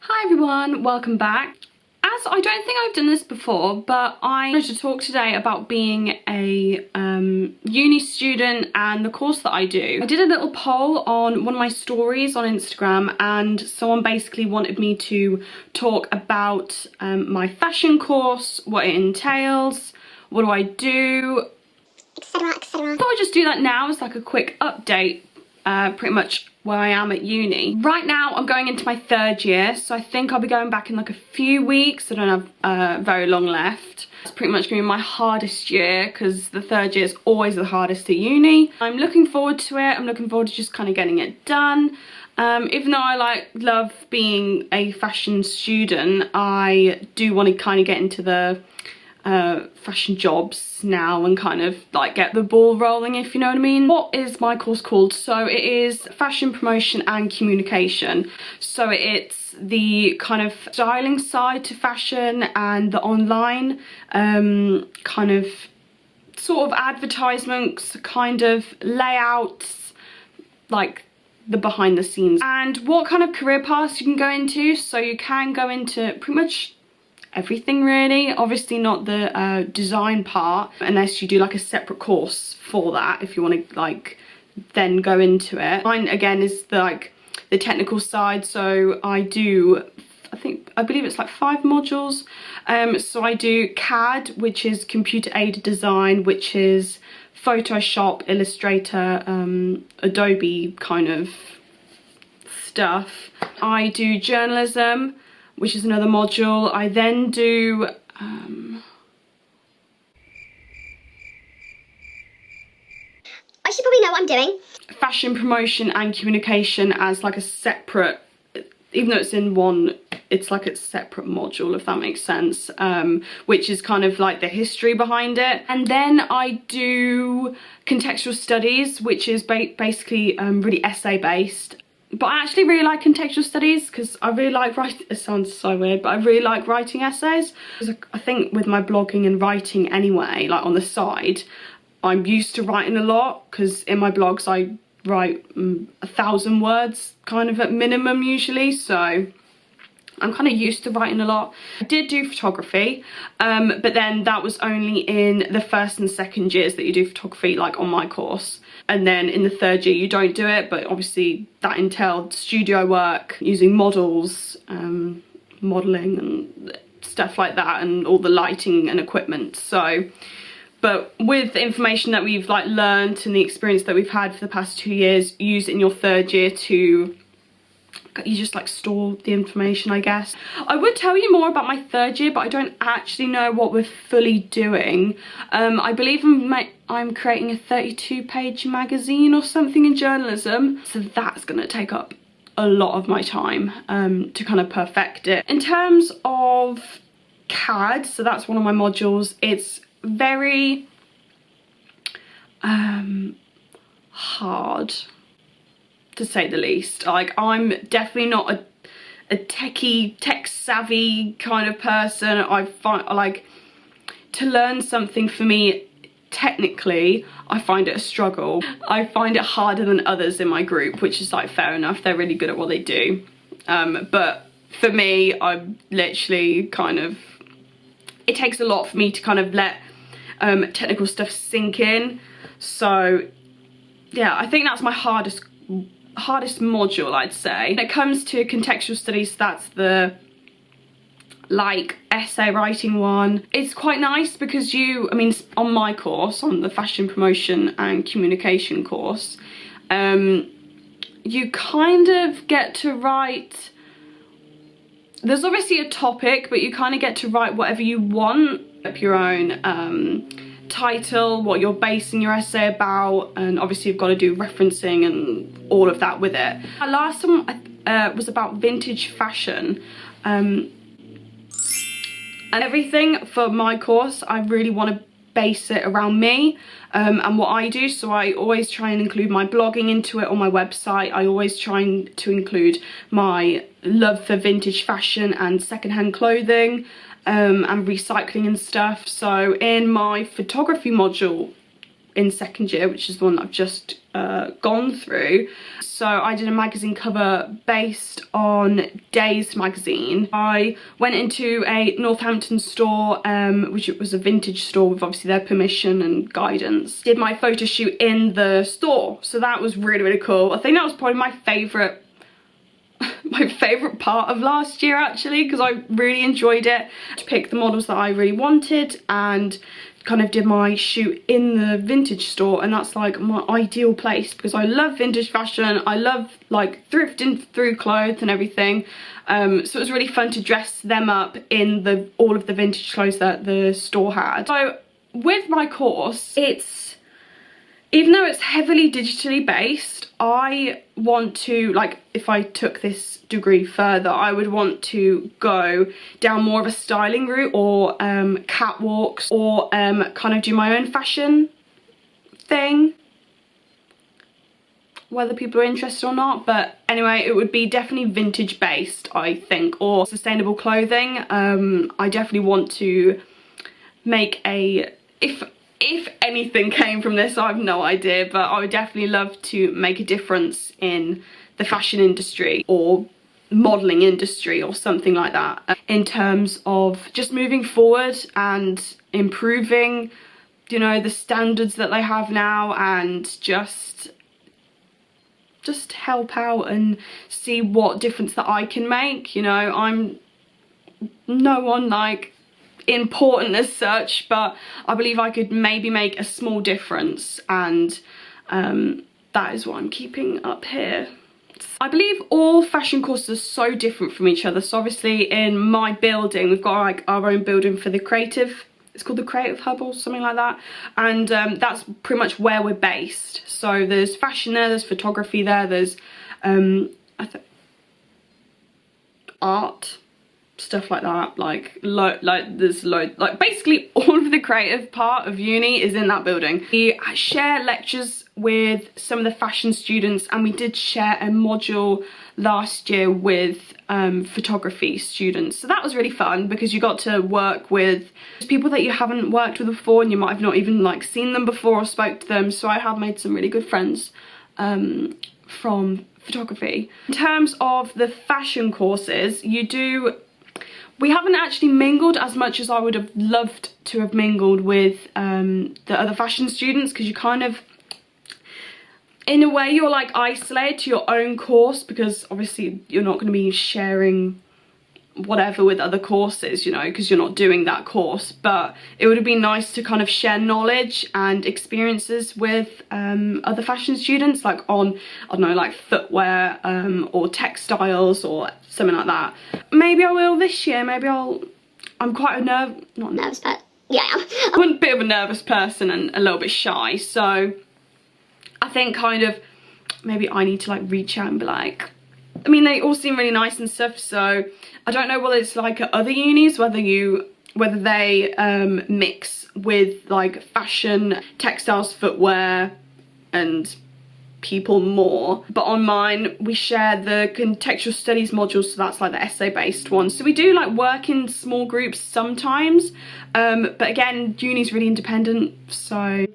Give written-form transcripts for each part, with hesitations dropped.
Hi everyone, welcome back. As I don't think I've done this before, but I wanted to talk today about being a uni student and the course that I do. I did a little poll on one of my stories on Instagram and someone basically wanted me to talk about my fashion course, what it entails, what do I do, etc, etc. I thought I'd just do that now as like a quick update, pretty much where I am at uni. Right now I'm going into my third year, so I think I'll be going back in like a few weeks. I don't have very long left. It's pretty much going to be my hardest year because the third year is always the hardest at uni. I'm looking forward to it. I'm looking forward to just kind of getting it done. Even though I love being a fashion student, I do want to kind of get into the fashion jobs now and kind of like get the ball rolling, if you know what I mean. What is my course called? So it is fashion promotion and communication. So it's the kind of styling side to fashion and the online kind of sort of advertisements, kind of layouts, like the behind the scenes, and what kind of career paths you can go into. So you can go into pretty much everything really, obviously not the design part unless you do like a separate course for that if you want to like then go into it. Mine again is the technical side, so I do, I believe it's like 5 modules. So I do CAD, which is computer aided design, which is Photoshop, Illustrator, Adobe kind of stuff. I do journalism, which is another module. I then do I should probably know what I'm doing. Fashion promotion and communication as like a separate, even though it's in one, it's like a separate module, if that makes sense, which is kind of like the history behind it. And then I do contextual studies, which is basically really essay based. But I actually really like contextual studies because I really like writing. It sounds so weird, but I really like writing essays. I think with my blogging and writing anyway, like on the side, I'm used to writing a lot because in my blogs I write 1,000 words kind of at minimum usually, so I'm kind of used to writing a lot. I did do photography, but then that was only in the first and second years that you do photography, like on my course. And then in the third year you don't do it, but obviously that entailed studio work, using models, modelling and stuff like that, and all the lighting and equipment. So, but with the information that we've like learned and the experience that we've had for the past 2 years, use it in your third year to, you just like store the information, I guess. I would tell you more about my third year, but I don't actually know what we're fully doing. I believe I'm creating a 32-page magazine or something in journalism, so that's gonna take up a lot of my time to kind of perfect it. In terms of CAD, so that's one of my modules, it's very hard, to say the least. Like, I'm definitely not a techie, tech savvy kind of person. I find like to learn something, for me technically, I find it a struggle. I find it harder than others in my group, which is like fair enough, they're really good at what they do, but for me, I'm literally kind of, it takes a lot for me to kind of let technical stuff sink in. So yeah, I think that's my hardest module, I'd say. When it comes to contextual studies, that's the like essay writing one. It's quite nice because I mean on my course, on the fashion promotion and communication course, you kind of get to write, there's obviously a topic, but you kind of get to write whatever you want, up your own title, what you're basing your essay about, and obviously you've got to do referencing and all of that with it. My last one was about vintage fashion, and everything for my course I really want to base it around me and what I do. So I always try and include my blogging into it on my website. I always try to include my love for vintage fashion and secondhand clothing, and recycling and stuff. So in my photography module, in second year, which is the one that I've just gone through. So I did a magazine cover based on Days magazine. I went into a Northampton store, which was a vintage store with obviously their permission and guidance. Did my photo shoot in the store, so that was really, really cool. I think that was probably my favourite part of last year, actually, because I really enjoyed it. To pick the models that I really wanted and kind of did my shoot in the vintage store, and that's like my ideal place because I love vintage fashion. I love like thrifting through clothes and everything. So it was really fun to dress them up in all of the vintage clothes that the store had. So with my course, even though it's heavily digitally based, I want to, like, if I took this degree further, I would want to go down more of a styling route, or catwalks, or kind of do my own fashion thing, whether people are interested or not. But anyway, it would be definitely vintage based, I think, or sustainable clothing. I definitely want to make if anything came from this, I have no idea, but I would definitely love to make a difference in the fashion industry or modelling industry or something like that, in terms of just moving forward and improving, you know, the standards that they have now, and just help out and see what difference that I can make. You know, I'm no one like important as such, but I believe I could maybe make a small difference, and that is what I'm keeping up here. I believe all fashion courses are so different from each other. So obviously in my building, we've got like our own building for the creative, it's called the Creative Hub or something like that, and that's pretty much where we're based. So there's fashion there, there's photography there, there's art, stuff like that, like basically all of the creative part of uni is in that building. We share lectures with some of the fashion students, and we did share a module last year with photography students, so that was really fun because you got to work with people that you haven't worked with before, and you might have not even like seen them before or spoke to them. So I have made some really good friends from photography. In terms of the fashion courses, we haven't actually mingled as much as I would have loved to have mingled with the other fashion students, because you kind of, in a way, you're like isolated to your own course, because obviously you're not going to be sharing whatever with other courses, you know, because you're not doing that course. But it would have been nice to kind of share knowledge and experiences with other fashion students, like on, I don't know, like footwear or textiles or something like that. Maybe I will this year. Maybe I'm quite a not nervous, but yeah, I'm a bit of a nervous person and a little bit shy, so I think kind of maybe I need to like reach out and be like, I mean, they all seem really nice and stuff, so I don't know what it's like at other unis, whether they mix with like fashion, textiles, footwear and people more. But on mine, we share the contextual studies module, so that's like the essay based one. So we do like work in small groups sometimes, but again, uni's really independent. So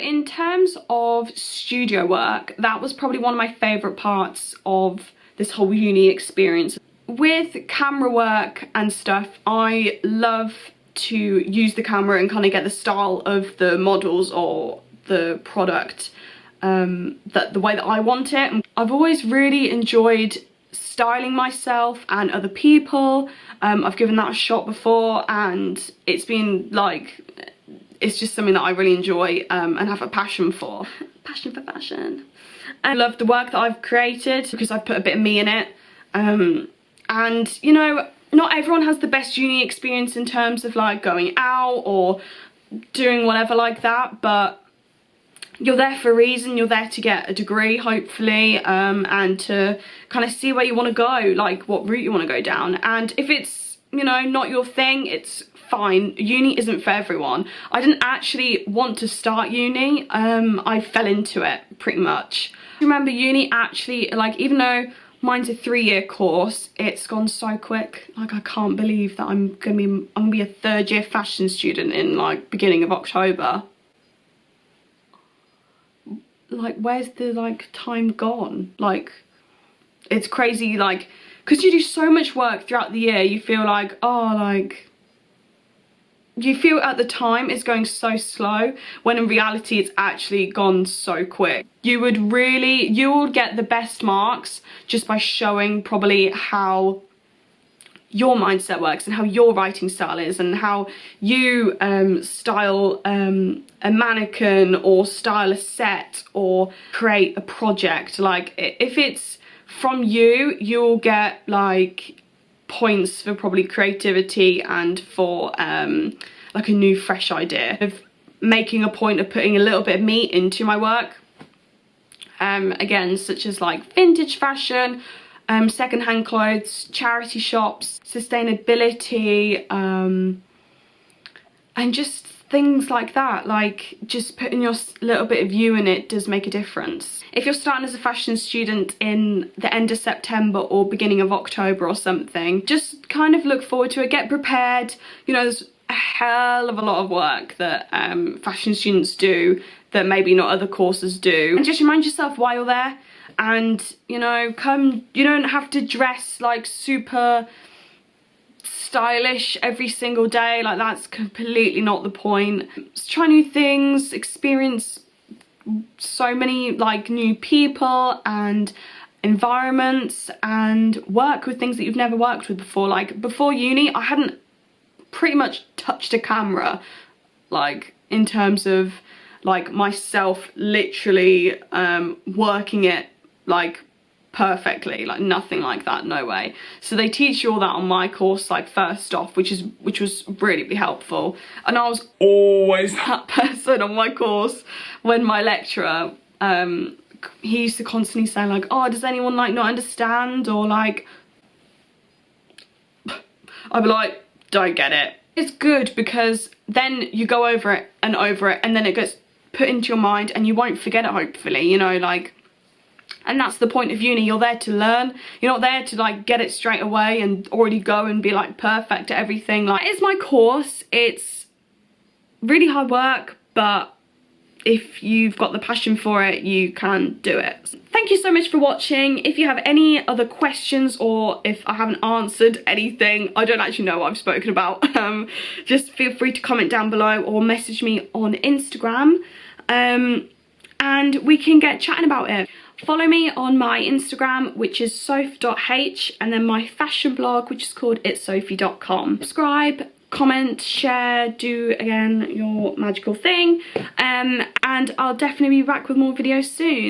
in terms of studio work, that was probably one of my favourite parts of this whole uni experience. With camera work and stuff, I love to use the camera and kind of get the style of the models or the product the way that I want it. I've always really enjoyed styling myself and other people. I've given that a shot before, and it's been like, it's just something that I really enjoy and have a passion for. Passion for fashion. I love the work that I've created because I've put a bit of me in it. And you know, not everyone has the best uni experience in terms of like going out or doing whatever like that, but you're there for a reason. You're there to get a degree, hopefully, and to kind of see where you want to go, like what route you want to go down. And if it's, you know, not your thing, it's fine. Uni isn't for everyone. I didn't actually want to start uni. I fell into it pretty much. Remember, uni actually, like, even though mine's a 3-year course, it's gone so quick. Like, I can't believe that I'm gonna be a 3rd year fashion student in like beginning of October. like, where's the, like, time gone? Like, it's crazy, like, because you do so much work throughout the year, you feel like, oh, like, you feel at the time it's going so slow, when in reality it's actually gone so quick. You will get the best marks just by showing probably how your mindset works and how your writing style is, and how you style a mannequin, or style a set, or create a project. Like, if it's from you, you'll get like points for probably creativity and for like a new fresh idea of making a point of putting a little bit of meat into my work. Again, such as like vintage fashion, secondhand clothes, charity shops, sustainability, and just things like that. Like, just putting your little bit of you in it does make a difference. If you're starting as a fashion student in the end of September or beginning of October or something, just kind of look forward to it, get prepared. You know, there's a hell of a lot of work that fashion students do that maybe not other courses do, and just remind yourself why you're there. And, you know, you don't have to dress like super stylish every single day. Like, that's completely not the point. Just try new things, experience so many like new people and environments, and work with things that you've never worked with before. Like, before uni, I hadn't pretty much touched a camera, like, in terms of like myself literally working it like perfectly, like nothing like that, no way. So they teach you all that on my course, like, first off, which was really helpful. And I was always that person on my course when my lecturer, he used to constantly say like, oh, does anyone like not understand, or like, I'd be like, don't get it. It's good because then you go over it, and then it gets put into your mind and you won't forget it, hopefully, you know, like. And that's the point of uni. You're there to learn. You're not there to like get it straight away and already go and be like perfect at everything. Like, it's my course. It's really hard work, but if you've got the passion for it, you can do it. Thank you so much for watching. If you have any other questions, or if I haven't answered anything, I don't actually know what I've spoken about, just feel free to comment down below or message me on Instagram, and we can get chatting about it. Follow me on my Instagram, which is soph.h, and then my fashion blog, which is called itssophie.com. Subscribe, comment, share, do again your magical thing, and I'll definitely be back with more videos soon.